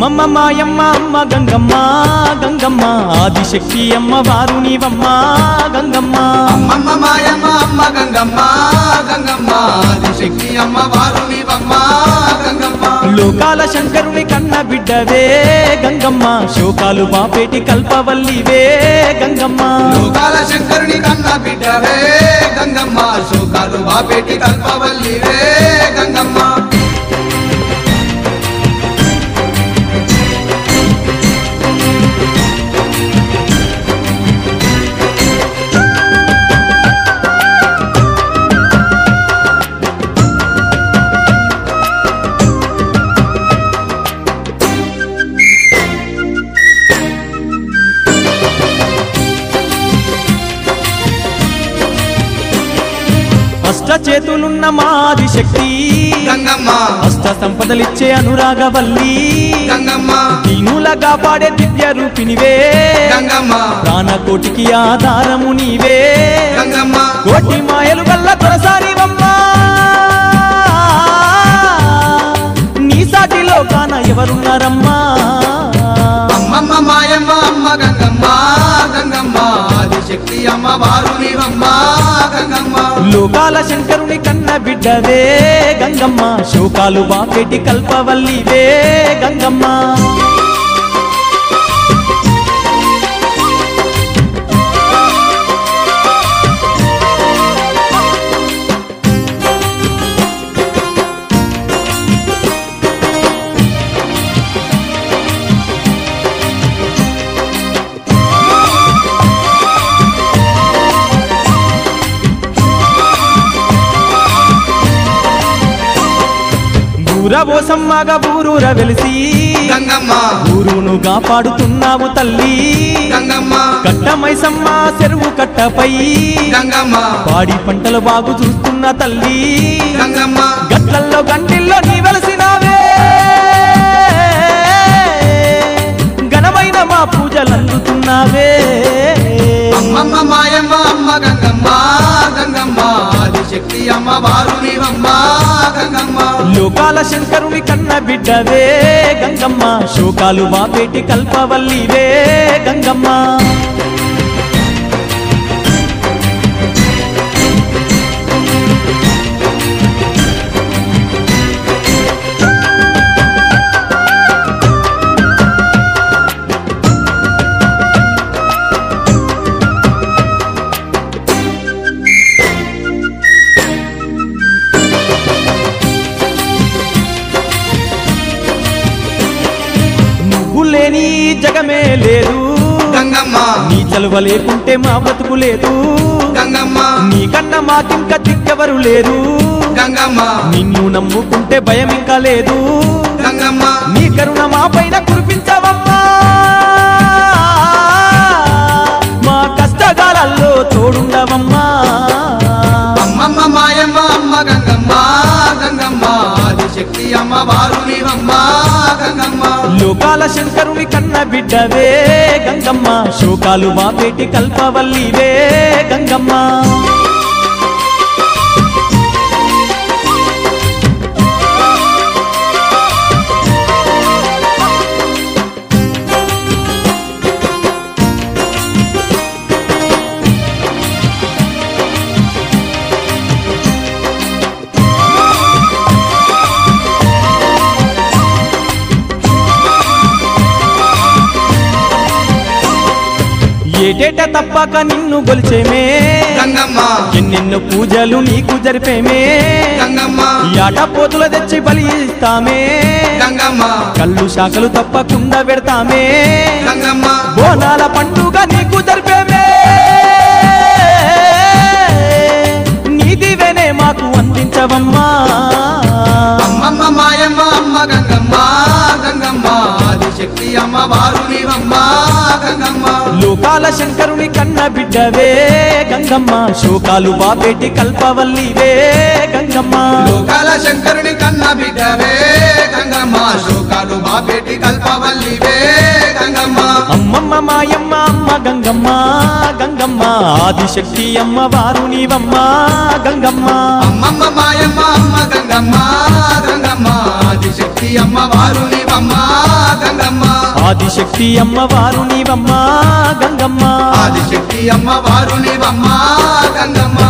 అమ్మమ్మ మాయమ్మ అమ్మ గంగమ్మ గంగమ్మ ఆదిశక్తి అమ్మ వారు నీవమ్మ గంగమ్మ అమ్మమ్మ మాయమ్మ అమ్మ గంగమ్మ గంగమ్మ ఆదిశక్తి అమ్మ వారు నీవమ్మ గంగమ్మ లోకాల శంకరుని కన్న బిడ్డవే గంగమ్మ శోకాలు బాపేటి కల్పవల్లివే గంగమ్మ లోకాల శంకరుని కన్న బిడ్డవే గంగమ్మ శోకాలు బాపేటి కల్పవల్లివే గంగమ్మ చేతులున్న మాదిశక్తి గంగమ్మ అష్ట సంపదలిచ్చే అనురాగవల్లి గంగమ్మ దీనులగా పాడే దివ్య రూపినివే గంగమ్మ ప్రాణకోటికి ఆధారము నీవే గంగమ్మ కోటి మాయలు గల్ల దొరసానివమ్మ నీ సాటిలో కాన ఎవరున్నారమ్మా అమ్మమ్మ మాయమ్మ అమ్మ గంగమ్మ గంగమ్మ ఆదిశక్తి అమ్మ వారు నీవమ్మ గంగమ్మ లోకాల శంకరుని కన్న బిడ్డవే గంగమ్మ శోకాలు బాపేటి కల్పవల్లివే గంగమ్మ ఊరబోసమ్మగా ఊరూర వెలిసి గంగమ్మ ఊరును కాపాడుతున్నావు తల్లి గంగమ్మ కట్టమైసమ్మ చెరువు కట్టపై గంగమ్మ పాడి పంటలు బాగు చూస్తున్న తల్లి గంగమ్మ గట్లల్లో గంటిల్లో నీ వెలసినావే ఘనమైన మా పూజలు అందుతున్నావే అమ్మమ్మ మాయమ్మ అమ్మ గంగమ్మ గంగమ్మ ఆదిశక్తి అమ్మ వారు నీవమ్మ గంగమ్మ లోకాల శంకరుని కన్న బిడ్డవే గంగమ్మ శోకాలు బాపేటి కల్పవల్లివే గంగమ్మ లేని జగమే లేదు గంగమ్మ నీ చలువ లేకుంటే మా బతుకు లేదు గంగమ్మ నీ కన్నా మాకింక దిక్కెవరు లేరు గంగమ్మ నిన్ను నమ్ముకుంటే భయం ఇంకా లేదు గంగమ్మ నీ కరుణ మా పైన కురిపించవమ్మా మా కష్టకాలలో తోడుండవమ్మా అమ్మమ్మ మాయమ్మ అమ్మ గంగమ్మ గంగమ్మ ఆదిశక్తి అమ్మ వారు నీవమ్మ గంగమ్మ లోకాల శంకరుని కన్న బిడ్డవే గంగమ్మ శోకాలు బాపేటి కల్పవల్లివే గంగమ్మ ఏటేట తప్పక నిన్ను గొలిచేమే గంగమ్మ ఎన్నెన్నో పూజలు నీకు జరిపేమే గంగమ్మ యాట పోతుల తెచ్చి బలి ఇస్తామే గంగమ్మ కళ్ళు శాఖలు తప్పకుండా పెడతామే గంగమ్మ బోనాల పండుగ నీకు జరిపేమే నీ దివేనే మాకు అందించవమ్మా అమ్మమ్మ మాయమ్మ అమ్మ గంగమ్మ గంగమ్మ ఆదిశక్తి అమ్మ వారు నీవమ్మ గంగమ్మ లోకాల శంకరుని కన్న బిడ్డవే గంగమ్మ శోకాలు బాపేటి కల్పవల్లివే గంగమ్మ లోకాల శంకరుని కన్న బిడ్డవే గంగమ్మ శోకాలు బాపేటి కల్పవల్లివే గంగమ్మ అమ్మమ్మ మాయమ్మ అమ్మ గంగమ్మ గంగమ్మ ఆదిశక్తి అమ్మ వారు నీవమ్మ గంగమ్మ అమ్మమ్మ మాయమ్మ అమ్మ గంగమ్మ గంగమ్మ ఆదిశక్తి అమ్మ వారు నీవమ్మ గంగమ్మ ఆదిశక్తి అమ్మవారు నీవమ్మా గంగమ్మ ఆదిశక్తి అమ్మవారు నీవమ్మా గంగమ్మ